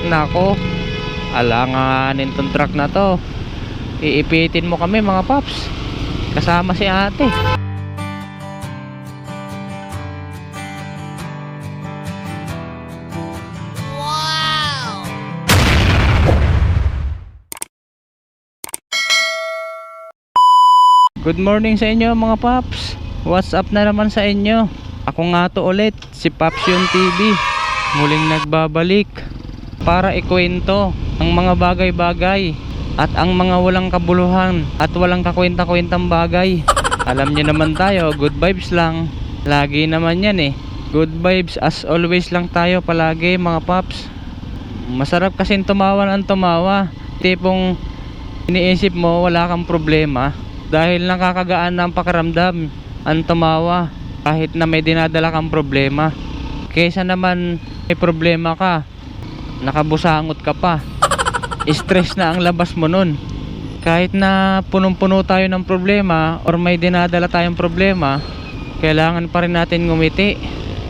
Nako, alanganin tong truck na to. Iipitin mo kami mga paps. Kasama si ate. Good morning sa inyo mga paps. What's up na naman sa inyo? Ako nga to ulit, si Paps Yun TV. Muling nagbabalik para ikwento ang mga bagay-bagay at ang mga walang kabuluhan at walang kakwenta-kwentang bagay. Alam niyo naman tayo, good vibes lang. Lagi naman yan eh. Good vibes as always lang tayo palagi mga paps. Masarap kasing tumawa ng tumawa. Tipong iniisip mo wala kang problema dahil nakakagaan ng pakiramdam ang tumawa kahit na may dinadala kang problema. Kaysa naman may problema ka, nakabusangot ka pa, stress na ang labas mo nun. Kahit na punong-puno tayo ng problema or may dinadala tayong problema, kailangan pa rin natin ngumiti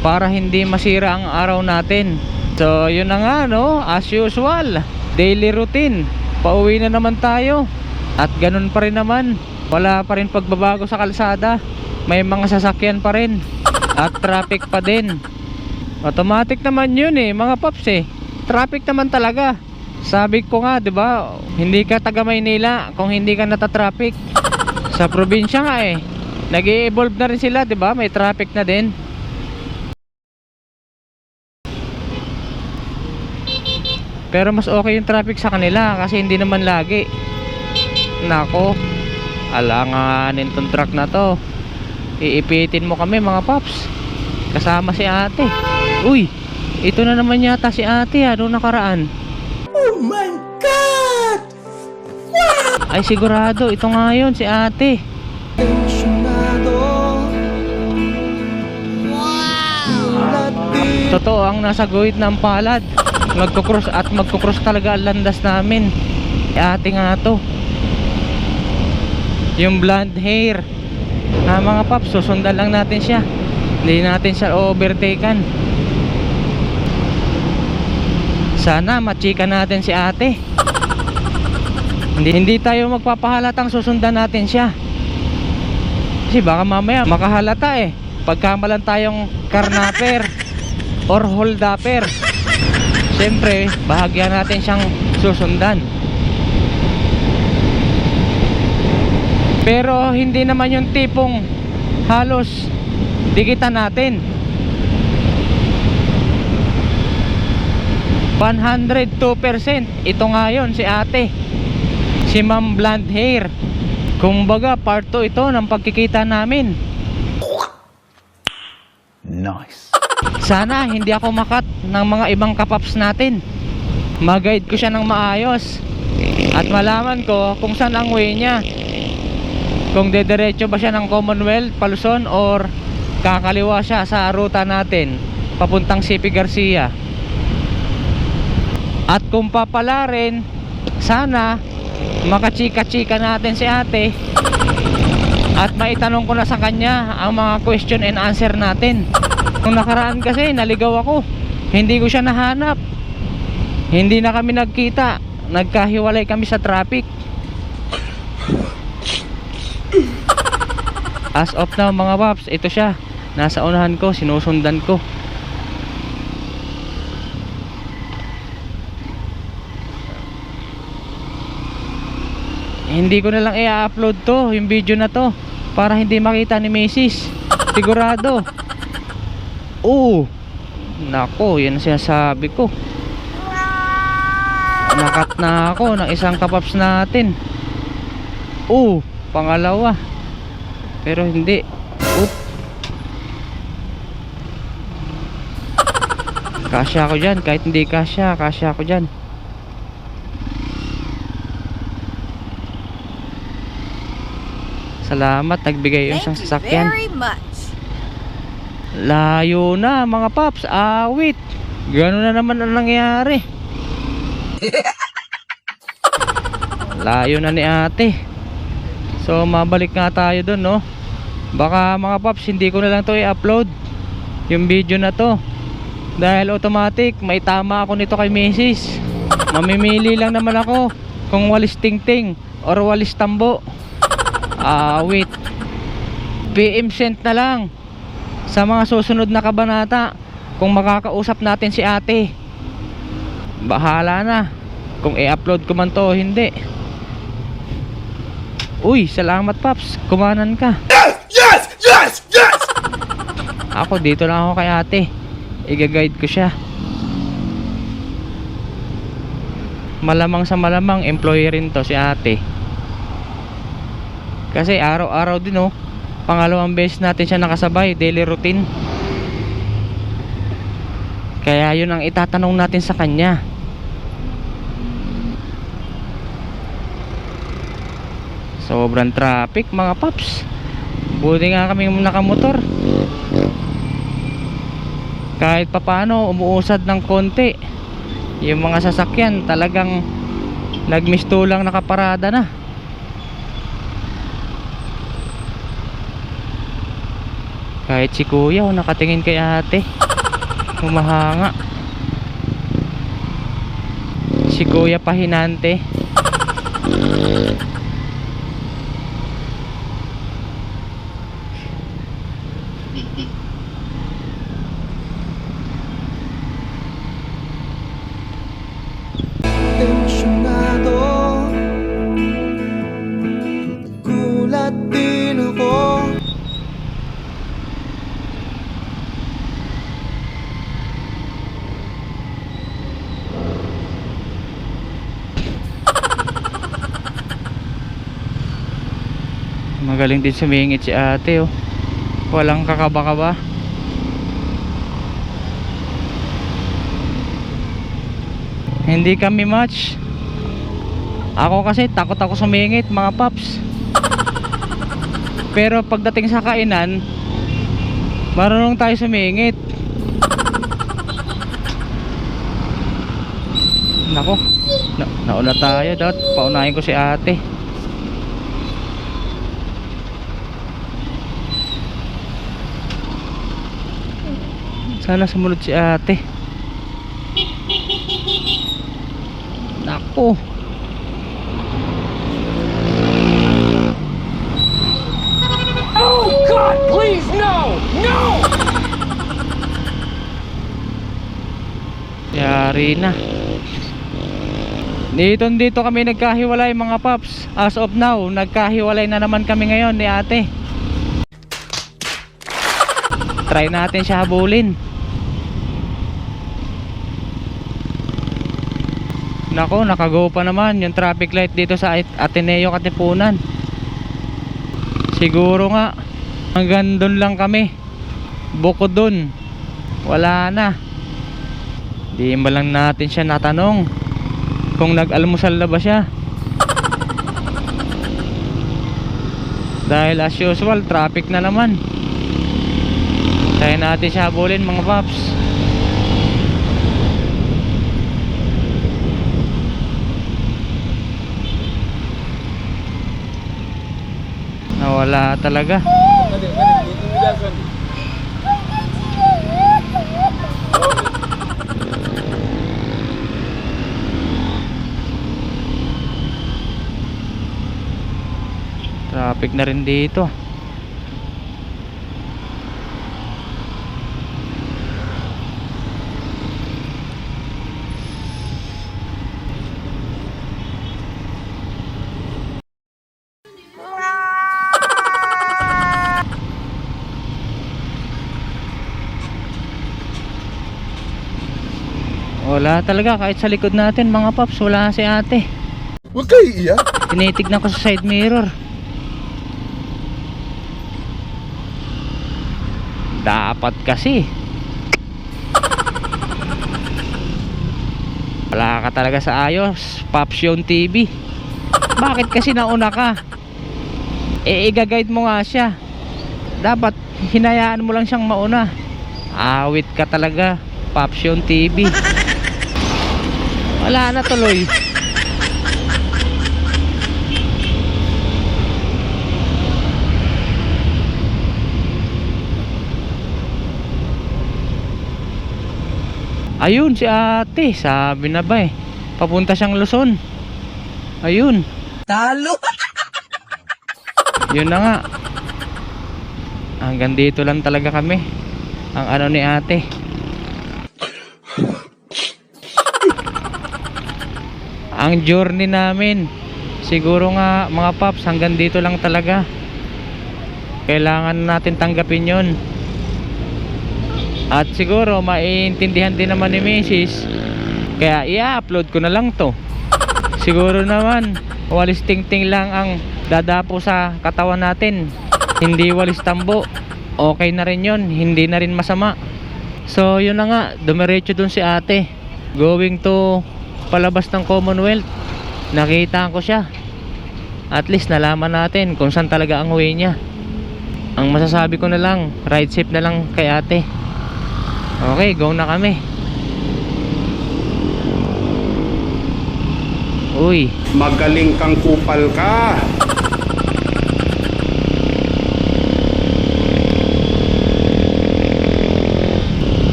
para hindi masira ang araw natin. So yun na nga no, as usual, daily routine. Pauwi na naman tayo at ganun pa rin naman, wala pa rin pagbabago sa kalsada. May mga sasakyan pa rin at traffic pa din. Automatic naman yun eh mga paps eh. Traffic naman talaga. Sabi ko nga 'di ba, hindi ka taga Maynila kung hindi ka nata-traffic. Sa probinsya nga eh, nag-i-evolve na rin sila 'di ba? May traffic na din. Pero mas okay yung traffic sa kanila kasi hindi naman lagi. Nako, alanganin tong truck na to. Iipitin mo kami mga paps. Kasama si ate. Uy, ito na naman yata si ate ano nakaraan. Oh my God! Wow! Ay sigurado, ito nga yun si ate. Wow! Totoo ang nasa guhit ng palad. Magkukross talaga ang landas namin. Si ate nga to. Yung blonde hair. Mga paps, susundan lang natin siya. Hindi natin siya overtaken. Sana machika natin si ate. Hindi tayo magpapahalatang susundan natin siya. Kasi baka mamaya makahalata eh. Pagkamalan tayong karnaper or holdupper. Siyempre, bahagyan natin siyang susundan. Pero hindi naman yung tipong halos dikitan natin. 102%. Ito nga yun si ate, si ma'am blonde hair. Kumbaga part 2 ito ng pagkikita namin. Nice. Sana hindi ako makat ng mga ibang kapaps natin. Mag-guide ko siya ng maayos at malaman ko kung saan ang way niya. Kung dediretso ba siya ng Commonwealth, Paluson, or kakaliwa siya sa ruta natin papuntang CP Garcia. At kung papala rin, sana makachika-chika natin si ate at maitanong ko na sa kanya ang mga question and answer natin. Nung nakaraan kasi naligaw ako, hindi ko siya nahanap, hindi na kami nagkita, nagkahiwalay kami sa traffic. As of now mga paps, ito siya, nasa unahan ko, sinusundan ko. Hindi ko na lang i-upload to, yung video na to, para hindi makita ni Mrs. Sigurado. Oo, nako, yan ang sinasabi ko. Nakat na ako ng isang kapaps natin. Oo, pangalawa. Pero hindi. Oop. Kasya ako dyan. Kahit hindi kasya, kasya ako dyan. Salamat, nagbigay yung isang sasakyan. Thank you very much. Layo na mga paps. Awit. Gano'n na naman ang nangyari. Layo na ni ate. So mabalik nga tayo dun no. Baka mga paps hindi ko na lang to i-upload yung video na to Dahil automatic, may tama ako nito kay Mrs. Mamimili lang naman ako kung walis tingting or walis tambo. Wait. PM sent na lang sa mga susunod na kabanata kung makakausap natin si ate. Bahala na kung i-upload ko man to o hindi. Uy, salamat Paps, kumanan ka. Yes! Ako dito lang ako kay ate, i-guide ko siya. Malamang sa malamang employee rin to si ate. Kasi araw-araw din oh, pangalawang beses natin siya nakasabay, daily routine. Kaya yun ang itatanong natin sa kanya. Sobrang traffic mga paps. Buti nga kami nakamotor. Kahit papano umuusad ng konti. Yung mga sasakyan talagang nagmistulang nakaparada na. Kahit si kuya nakatingin kay ate, humahanga. Si kuya pahinante. Tensyonado, nagulat din ako. Magaling din sumingit si ate oh. Walang kakaba-kaba. Hindi kami match. Ako kasi takot ako sumingit mga paps. Pero pagdating sa kainan, marunong tayo sumingit. Nako, nauna tayo. Dapat paunahin ko si ate. Sana sumunod si ate. Nako. Oh God, please no! No! Yari na. Dito kami nagkahiwalay mga paps. As of now, nagkahiwalay na naman kami ngayon ni ate. Try natin siya habulin. Nako, nakago pa naman yung traffic light dito sa Ateneo Katipunan. Siguro nga hanggang doon lang kami. Bukod doon wala na. Di ba lang natin siya natanong kung nag-almusal na ba siya. Dahil as usual traffic na naman. Kaya natin siya habulin mga paps. Nawala talaga. Traffic na rin dito. Wala talaga kahit sa likod natin mga paps, wala si ate. Huwag kayo iiyak. Tinitignan ko sa side mirror. Dapat kasi. Wala ka talaga sa ayos, Papsyon TV. Bakit kasi nauna ka? I-guide mo nga siya. Dapat hinayaan mo lang siyang mauna. Awit ka talaga, Papsyon TV. Wala na tuloy. Ayun si ate, sabi na ba eh. Papunta siyang Luzon. Ayun. Talo! Yun na nga. Hanggang dito lang talaga kami. Ang ano ni ate. Ang journey namin, siguro nga mga paps, hanggang dito lang talaga. Kailangan natin tanggapin yon. At siguro maiintindihan din naman ni Mrs. Kaya i-upload ko na lang to. Siguro naman walis tingting lang ang dadapo sa katawan natin, hindi walis tambo. Okay na rin yun, hindi na rin masama. So yun na nga, dumiretso dun si ate, going to palabas ng Commonwealth. Nakita ko siya. At least nalaman natin kung saan talaga ang way niya. Ang masasabi ko na lang, ride safe na lang kay ate. Okay, go na kami. Uy, Magaling kang kupal ka.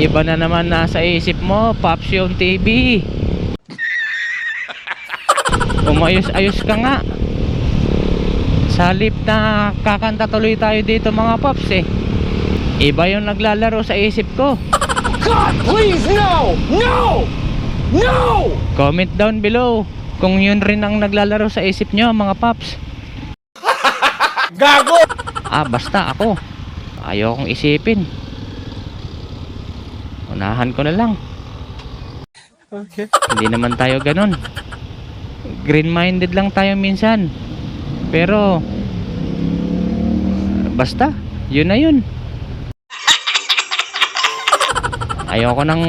iba na naman nasa isip mo, Papsyon TV. Umayos-ayos ka nga. Sa halip na kakanta tuloy tayo dito mga paps eh, iba yung naglalaro sa isip ko. God, please, no! No! No! Comment down below kung yun rin ang naglalaro sa isip nyo mga paps. Gago! Basta ako, ayokong isipin. Unahan ko na lang. Okay. Hindi naman tayo ganun. Green-minded lang tayo minsan. Pero basta, yun na yun. Ayoko ng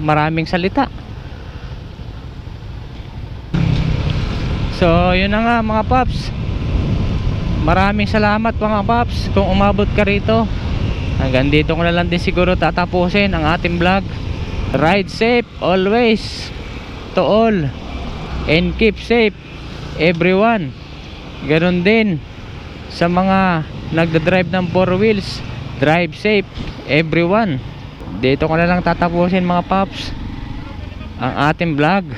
maraming salita. So yun na nga mga paps. Maraming salamat mga paps kung umabot ka rito. Hanggang dito ko na lang din siguro tatapusin ang ating vlog. Ride safe always to all, and keep safe everyone. Ganon din sa mga nagdadrive ng 4 wheels, drive safe everyone. Dito ko na lang tatapusin mga paps ang ating vlog.